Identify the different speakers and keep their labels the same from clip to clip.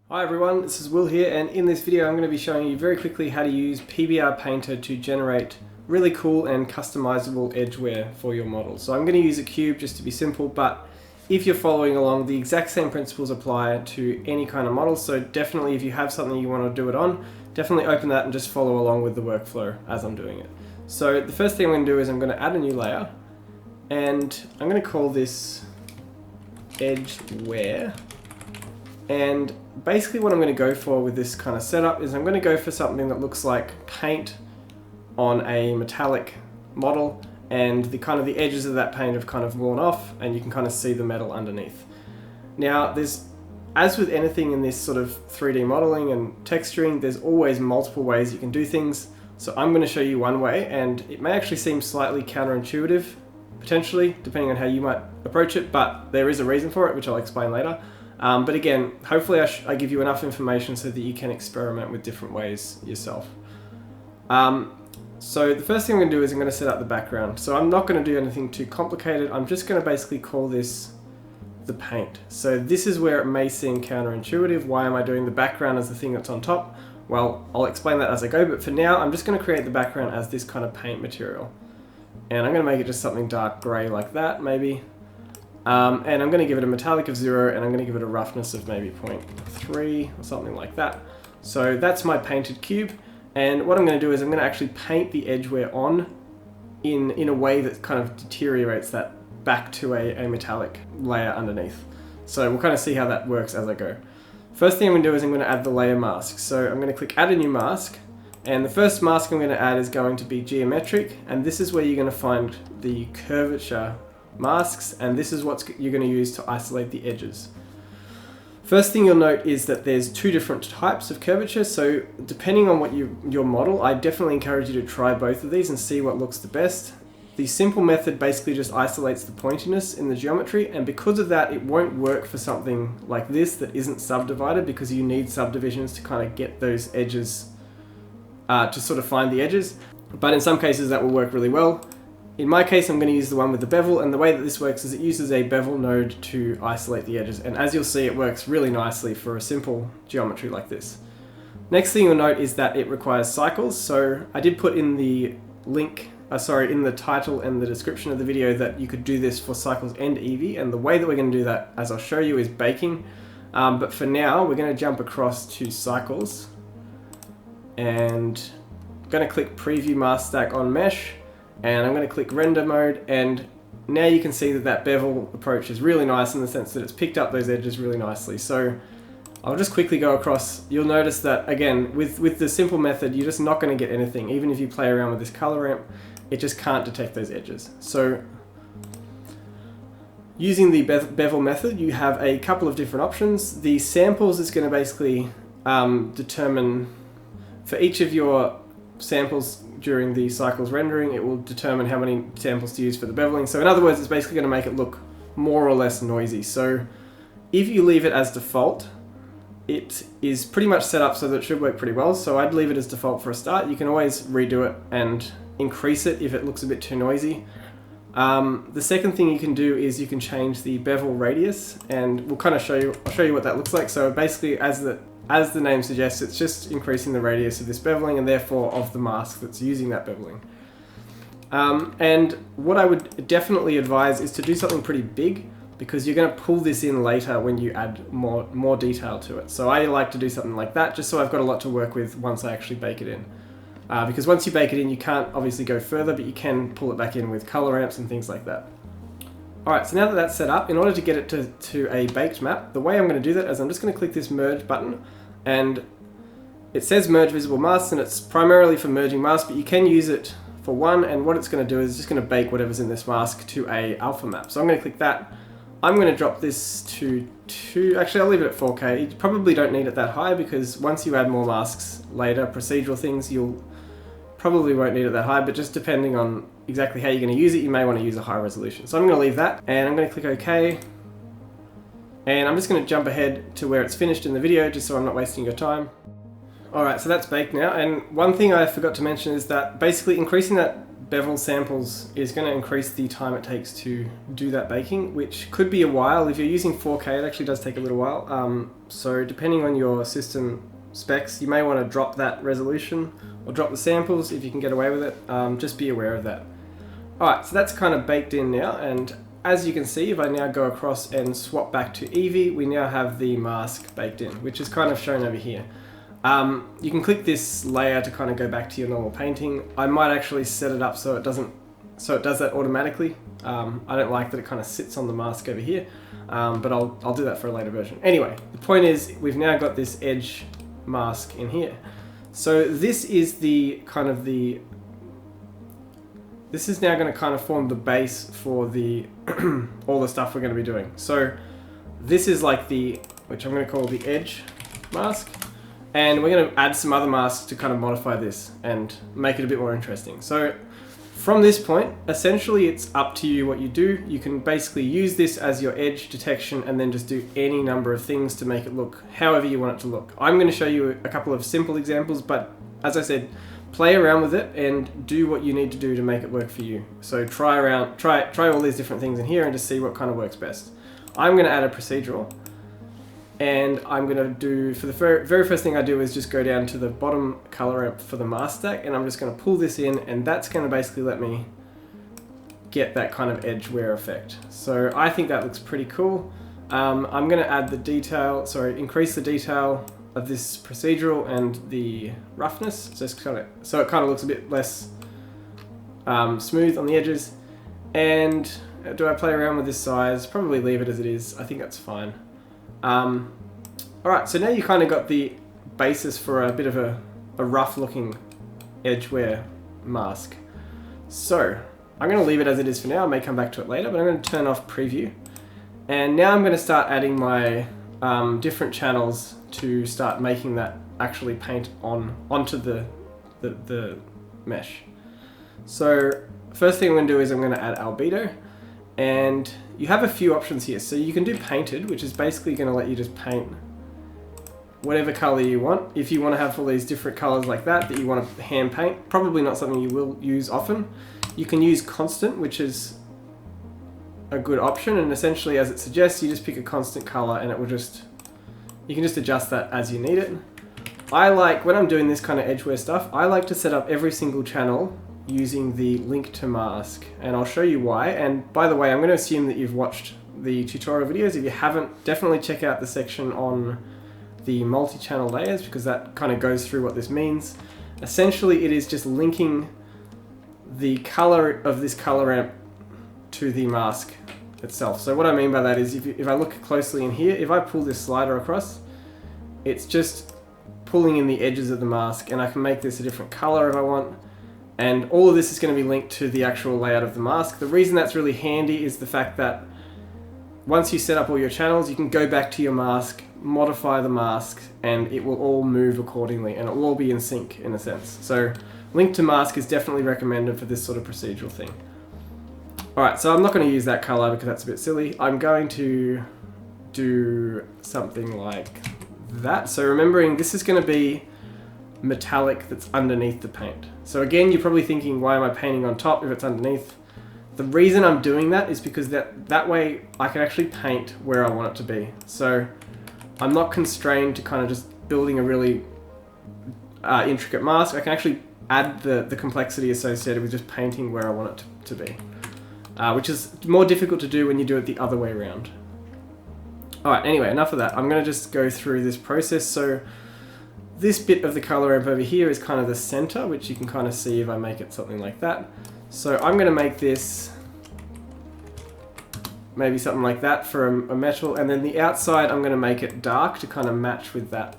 Speaker 1: Hi everyone, this is Will here, and in this video I'm going to be showing you very quickly how to use PBR Painter to generate really cool and customizable edge wear for your model. So I'm going to use a cube just to be simple, but if you're following along, the exact same principles apply to any kind of model. So definitely if you have something you want to do it on, definitely open that and just follow along with the workflow as I'm doing it. So the first thing I'm going to do is I'm going to add a new layer, and I'm going to call this Edge Wear. And basically what I'm going to go for with this kind of setup is I'm going to go for something that looks like paint on a metallic model, and the edges of that paint have kind of worn off and you can kind of see the metal underneath. Now as with anything in this sort of 3D modeling and texturing, there's always multiple ways you can do things. So I'm going to show you one way, and it may actually seem slightly counterintuitive potentially depending on how you might approach it, but there is a reason for it which I'll explain later. But again, hopefully I give you enough information so that you can experiment with different ways yourself. So the first thing I'm going to do is I'm going to set up the background. So I'm not going to do anything too complicated. I'm just going to basically call this the paint. So this is where it may seem counterintuitive. Why am I doing the background as the thing that's on top? Well, I'll explain that as I go, but for now I'm just going to create the background as this kind of paint material. And I'm going to make it just something dark grey like that, maybe. And I'm going to give it a metallic of 0, and I'm going to give it a roughness of maybe 0.3 or something like that. So that's my painted cube, and what I'm going to do is I'm going to actually paint the edge wear on in a way that kind of deteriorates that back to a metallic layer underneath. So we'll kind of see how that works as I go. First thing I'm going to do is I'm going to add the layer mask. So I'm going to click add a new mask, and the first mask I'm going to add is going to be geometric, and this is where you're going to find the curvature masks, and this is what you're going to use to isolate the edges. First thing you'll note is that there's two different types of curvature, so depending on what your model, I definitely encourage you to try both of these and see what looks the best. The simple method basically just isolates the pointiness in the geometry, and because of that it won't work for something like this that isn't subdivided, because you need subdivisions to kind of get those edges, to sort of find the edges, but in some cases that will work really well. In my case, I'm going to use the one with the bevel, and the way that this works is it uses a bevel node to isolate the edges, and as you'll see, it works really nicely for a simple geometry like this. Next thing you'll note is that it requires cycles, so I did put in the link, in the title and the description of the video that you could do this for Cycles and Eevee, and the way that we're going to do that, as I'll show you, is baking. But for now, we're going to jump across to Cycles, and I'm going to click Preview Mask Stack on Mesh, and I'm going to click render mode, and now you can see that bevel approach is really nice in the sense that it's picked up those edges really nicely. So I'll just quickly go across. You'll notice that again with the simple method you're just not going to get anything. Even if you play around with this color ramp, it just can't detect those edges. So using the bevel method, you have a couple of different options. The samples is going to basically determine for each of your samples during the cycles rendering, it will determine how many samples to use for the beveling. So in other words, it's basically going to make it look more or less noisy. So if you leave it as default, it is pretty much set up so that it should work pretty well. So I'd leave it as default for a start. You can always redo it and increase it if it looks a bit too noisy. The second thing you can do is you can change the bevel radius, and we'll kind of I'll show you what that looks like. So basically, as the name suggests, it's just increasing the radius of this beveling and therefore of the mask that's using that beveling. And what I would definitely advise is to do something pretty big, because you're going to pull this in later when you add more detail to it. So I like to do something like that just so I've got a lot to work with once I actually bake it in. Because once you bake it in, you can't obviously go further, but you can pull it back in with color ramps and things like that. Alright, so now that that's set up, in order to get it to a baked map, the way I'm going to do that is I'm just going to click this merge button, and it says merge visible masks, and it's primarily for merging masks, but you can use it for one, and what it's going to do is it's just going to bake whatever's in this mask to a alpha map. So I'm going to click that. I'm going to drop this to 2, actually I'll leave it at 4K. You probably don't need it that high, because once you add more masks later, procedural things, you'll probably won't need it that high, but just depending on exactly how you're going to use it, you may want to use a high resolution. So I'm going to leave that, and I'm going to click OK, and I'm just going to jump ahead to where it's finished in the video just so I'm not wasting your time. Alright, so that's baked now, and one thing I forgot to mention is that basically increasing that bevel samples is going to increase the time it takes to do that baking, which could be a while. If you're using 4K, it actually does take a little while. So depending on your system specs, you may want to drop that resolution or drop the samples if you can get away with it. Just be aware of that. Alright, so that's kind of baked in now, and as you can see, if I now go across and swap back to Eevee, we now have the mask baked in, which is kind of shown over here. You can click this layer to kind of go back to your normal painting. I might actually set it up so it does that automatically. I don't like that it kind of sits on the mask over here, but I'll do that for a later version. Anyway, the point is we've now got this edge mask in here. So this is the kind of this is now going to kind of form the base for the all the stuff we're going to be doing. So this is like which I'm going to call the edge mask. And we're going to add some other masks to kind of modify this and make it a bit more interesting. So from this point, essentially it's up to you what you do. You can basically use this as your edge detection and then just do any number of things to make it look however you want it to look. I'm going to show you a couple of simple examples, but as I said, play around with it and do what you need to do to make it work for you. So try all these different things in here and just see what kind of works best. I'm going to add a procedural. And I'm going to do, for the very first thing I do is just go down to the bottom color ramp for the mask stack, and I'm just going to pull this in, and that's going to basically let me get that kind of edge wear effect. So I think that looks pretty cool. I'm going to add the detail, increase the detail of this procedural and the roughness, so it kind of looks a bit less smooth on the edges. And do I play around with this size? Probably leave it as it is. I think that's fine. Alright, so now you kind of got the basis for a bit of a rough looking edge wear mask. So I'm going to leave it as it is for now. I may come back to it later, but I'm going to turn off preview. And now I'm going to start adding my different channels to start making that actually paint onto the mesh. So first thing I'm going to do is I'm going to add Albedo. And you have a few options here. So you can do painted, which is basically going to let you just paint whatever color you want. If you want to have all these different colors like that you want to hand paint, probably not something you will use often. You can use constant, which is a good option. And essentially, as it suggests, you just pick a constant color and it will you can just adjust that as you need it. When I'm doing this kind of edge wear stuff, I like to set up every single channel using the link to mask, and I'll show you why. And by the way, I'm going to assume that you've watched the tutorial videos. If you haven't, definitely check out the section on the multi-channel layers, because that kind of goes through what this means. Essentially, it is just linking the color of this color ramp to the mask itself. So what I mean by that is if I look closely in here, if I pull this slider across, it's just pulling in the edges of the mask, and I can make this a different color if I want. And all of this is going to be linked to the actual layout of the mask. The reason that's really handy is the fact that once you set up all your channels, you can go back to your mask, modify the mask, and it will all move accordingly, and it will all be in sync in a sense. So link to mask is definitely recommended for this sort of procedural thing. Alright, so I'm not going to use that color because that's a bit silly. I'm going to do something like that. So remembering this is going to be metallic that's underneath the paint. So again, you're probably thinking, why am I painting on top if it's underneath? The reason I'm doing that is because that way I can actually paint where I want it to be. So I'm not constrained to kind of just building a really intricate mask. I can actually add the complexity associated with just painting where I want it to be, which is more difficult to do when you do it the other way around. Alright, anyway, enough of that. I'm going to just go through this process. So this bit of the color ramp over here is kind of the center, which you can kind of see if I make it something like that. So I'm going to make this maybe something like that for a metal, and then the outside I'm going to make it dark to kind of match with that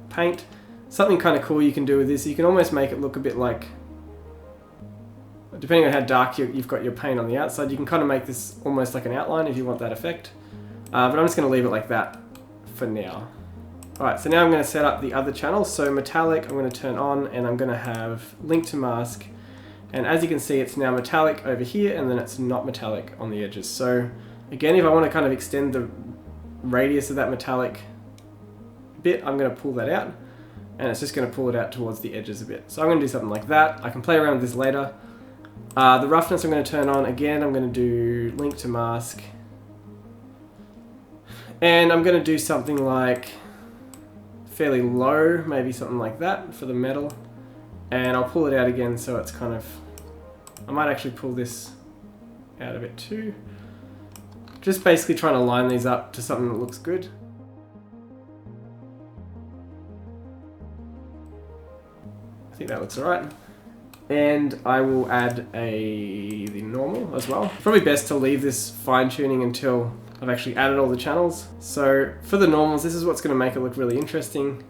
Speaker 1: paint. Something kind of cool you can do with this, you can almost make it look a bit like, depending on how dark you've got your paint on the outside, you can kind of make this almost like an outline if you want that effect. But I'm just going to leave it like that for now. Alright, so now I'm going to set up the other channels. So metallic I'm going to turn on, and I'm going to have link to mask. And as you can see, it's now metallic over here, and then it's not metallic on the edges. So again, if I want to kind of extend the radius of that metallic bit, I'm going to pull that out. and it's just going to pull it out towards the edges a bit. So I'm going to do something like that. I can play around with this later. The roughness I'm going to turn on. Again, I'm going to do link to mask. And I'm going to do something like fairly low, maybe something like that for the metal. And I'll pull it out again so it's kind of... I might actually pull this out a bit too. Just basically trying to line these up to something that looks good. I think that looks alright. And I will add the normal as well. Probably best to leave this fine tuning until I've actually added all the channels. So for the normals, this is what's going to make it look really interesting.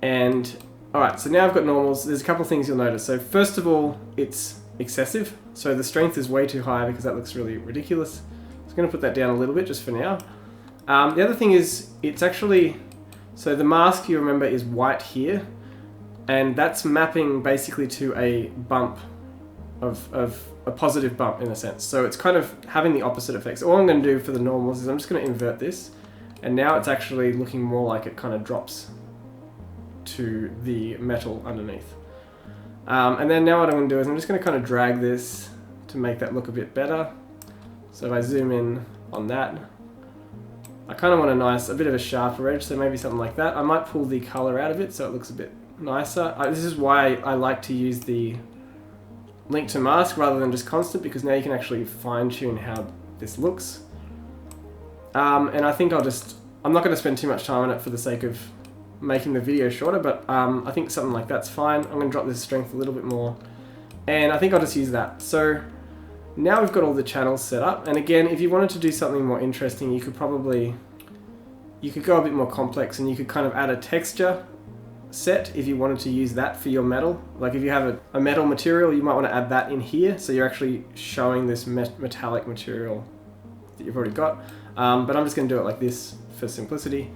Speaker 1: And alright, so now I've got normals. There's a couple of things you'll notice. So first of all, it's excessive. So the strength is way too high because that looks really ridiculous. I'm going to put that down a little bit just for now. The other thing is it's actually, so the mask you remember is white here. And that's mapping basically to a bump of a positive bump in a sense. So it's kind of having the opposite effects. All I'm going to do for the normals is I'm just going to invert this. And now it's actually looking more like it kind of drops to the metal underneath. And then now what I'm going to do is I'm just going to kind of drag this to make that look a bit better. So if I zoom in on that, I kind of want a bit of a sharper edge. So maybe something like that. I might pull the color out of it so it looks a bit nicer. This is why I like to use the link to mask rather than just constant, because now you can actually fine tune how this looks. And I think I'm not going to spend too much time on it for the sake of making the video shorter, but I think something like that's fine. I'm going to drop this strength a little bit more, and I think I'll just use that. So now we've got all the channels set up, and again, if you wanted to do something more interesting, you could go a bit more complex, and you could kind of add a texture set if you wanted to use that for your metal. Like if you have a metal material, you might want to add that in here so you're actually showing this metallic material that you've already got. But I'm just going to do it like this for simplicity.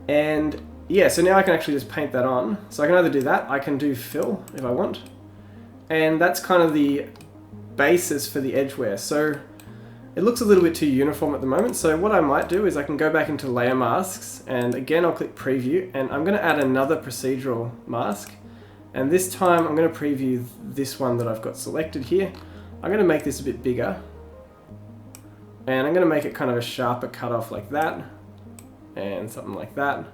Speaker 1: And yeah, so now I can actually just paint that on. So I can either do that, I can do fill if I want. And that's kind of the basis for the edge wear. So it looks a little bit too uniform at the moment, so what I might do is I can go back into layer masks, and again I'll click preview, and I'm going to add another procedural mask, and this time I'm going to preview this one that I've got selected here. I'm going to make this a bit bigger, and I'm going to make it kind of a sharper cutoff like that, and something like that.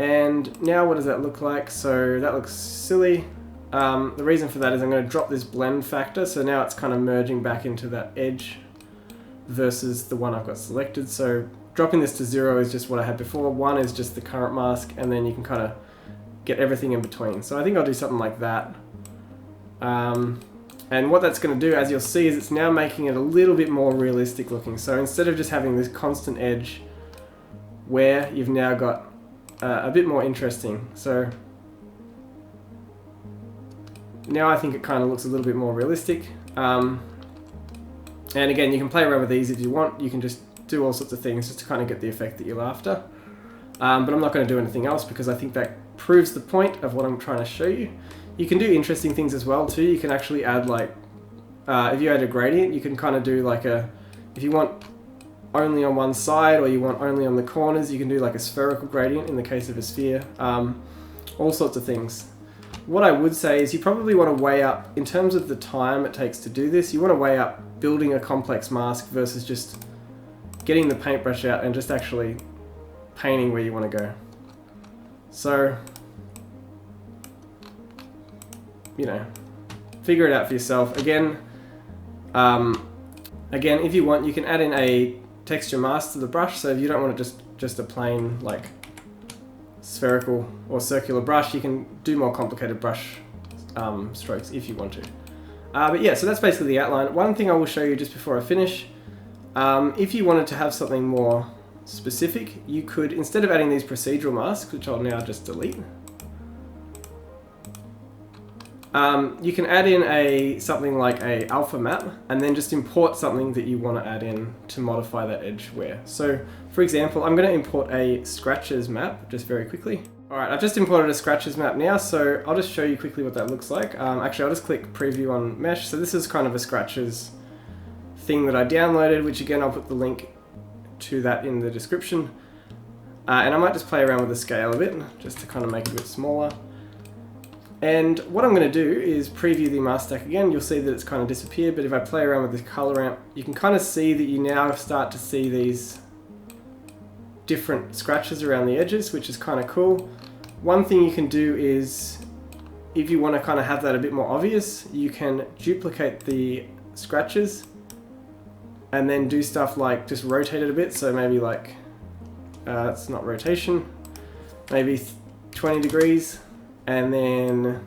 Speaker 1: And now what does that look like? So that looks silly. The reason for that is I'm going to drop this blend factor, so now it's kind of merging back into that edge versus the one I've got selected. So dropping this to 0 is just what I had before, 1 is just the current mask, and then you can kind of get everything in between. So I think I'll do something like that. And what that's going to do, as you'll see, is it's now making it a little bit more realistic looking. So instead of just having this constant edge wear, you've now got a bit more interesting. So now I think it kind of looks a little bit more realistic. And again, you can play around with these if you want. You can just do all sorts of things just to kind of get the effect that you're after. But I'm not going to do anything else because I think that proves the point of what I'm trying to show you. You can do interesting things as well too. You can actually add like, if you add a gradient, you can kind of do like if you want only on one side or you want only on the corners, you can do like a spherical gradient in the case of a sphere. All sorts of things. What I would say is you probably want to weigh up, in terms of the time it takes to do this, you want to weigh up building a complex mask versus just getting the paintbrush out and just actually painting where you want to go. So, you know, figure it out for yourself. Again, if you want, you can add in a texture mask to the brush. So if you don't want it just a plain like spherical or circular brush, you can do more complicated brush strokes if you want to. But yeah, so that's basically the outline. One thing I will show you just before I finish, if you wanted to have something more specific, you could, instead of adding these procedural masks, which I'll now just delete, you can add in something like a alpha map and then just import something that you want to add in to modify that edge wear. So for example, I'm going to import a scratches map just very quickly. Alright, I've just imported a scratches map now, so I'll just show you quickly what that looks like. Actually, I'll just click preview on mesh. So this is kind of a scratches thing that I downloaded, which again, I'll put the link to that in the description. And I might just play around with the scale a bit, just to kind of make it a bit smaller. And what I'm going to do is preview the mask stack again. You'll see that it's kind of disappeared, but if I play around with the color ramp, you can kind of see that you now start to see these different scratches around the edges, which is kind of cool. One thing you can do is, if you want to kind of have that a bit more obvious, you can duplicate the scratches and then do stuff like just rotate it a bit. So maybe like, it's not rotation, maybe 20 degrees. And then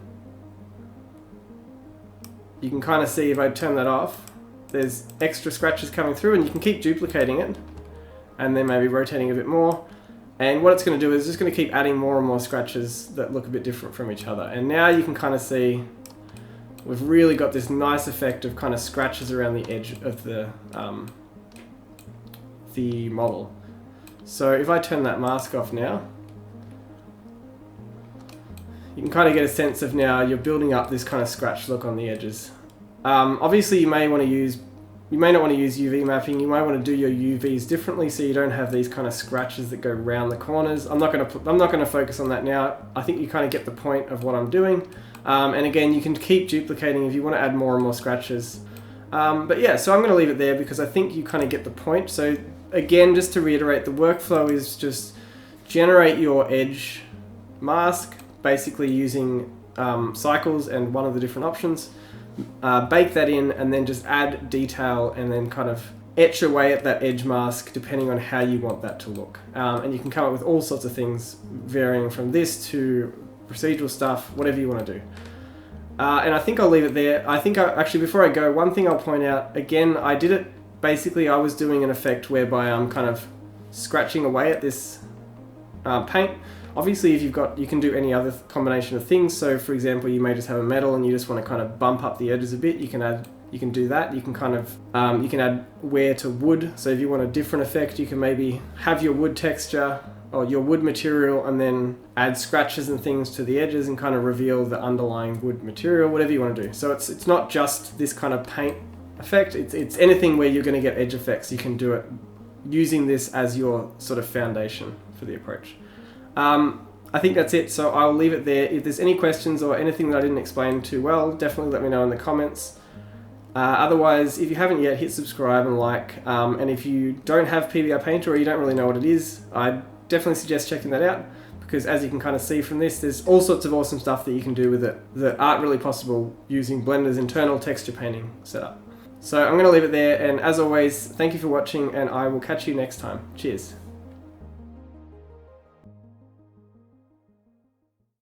Speaker 1: you can kind of see if I turn that off, there's extra scratches coming through, and you can keep duplicating it and then maybe rotating a bit more. And what it's going to do is just going to keep adding more and more scratches that look a bit different from each other. And now you can kind of see we've really got this nice effect of kind of scratches around the edge of the model. So if I turn that mask off now, you can kind of get a sense of now you're building up this kind of scratch look on the edges. Obviously you may not want to use UV mapping. You might want to do your UVs differently so you don't have these kind of scratches that go around the corners. I'm not going to focus on that now. I think you kind of get the point of what I'm doing. And again, you can keep duplicating if you want to add more and more scratches. But yeah, so I'm going to leave it there because I think you kind of get the point. So again, just to reiterate, the workflow is just generate your edge mask, basically using cycles and one of the different options. Bake that in and then just add detail and then kind of etch away at that edge mask depending on how you want that to look. And you can come up with all sorts of things varying from this to procedural stuff, whatever you want to do. And I think I'll leave it there. I think actually before I go, one thing I'll point out, again, I did it, basically I was doing an effect whereby I'm kind of scratching away at this paint. Obviously, if you can do any other combination of things. So for example, you may just have a metal and you just want to kind of bump up the edges a bit. You can do that. You can kind of, you can add wear to wood. So if you want a different effect, you can maybe have your wood texture or your wood material and then add scratches and things to the edges and kind of reveal the underlying wood material, whatever you want to do. So it's not just this kind of paint effect. It's anything where you're going to get edge effects. You can do it using this as your sort of foundation for the approach. I think that's it, so I'll leave it there. If there's any questions or anything that I didn't explain too well, definitely let me know in the comments. Otherwise, if you haven't yet, hit subscribe and like. And if you don't have PBR Painter or you don't really know what it is, I definitely suggest checking that out, because as you can kind of see from this, there's all sorts of awesome stuff that you can do with it that aren't really possible using Blender's internal texture painting setup. So I'm going to leave it there, and as always, thank you for watching, and I will catch you next time. Cheers.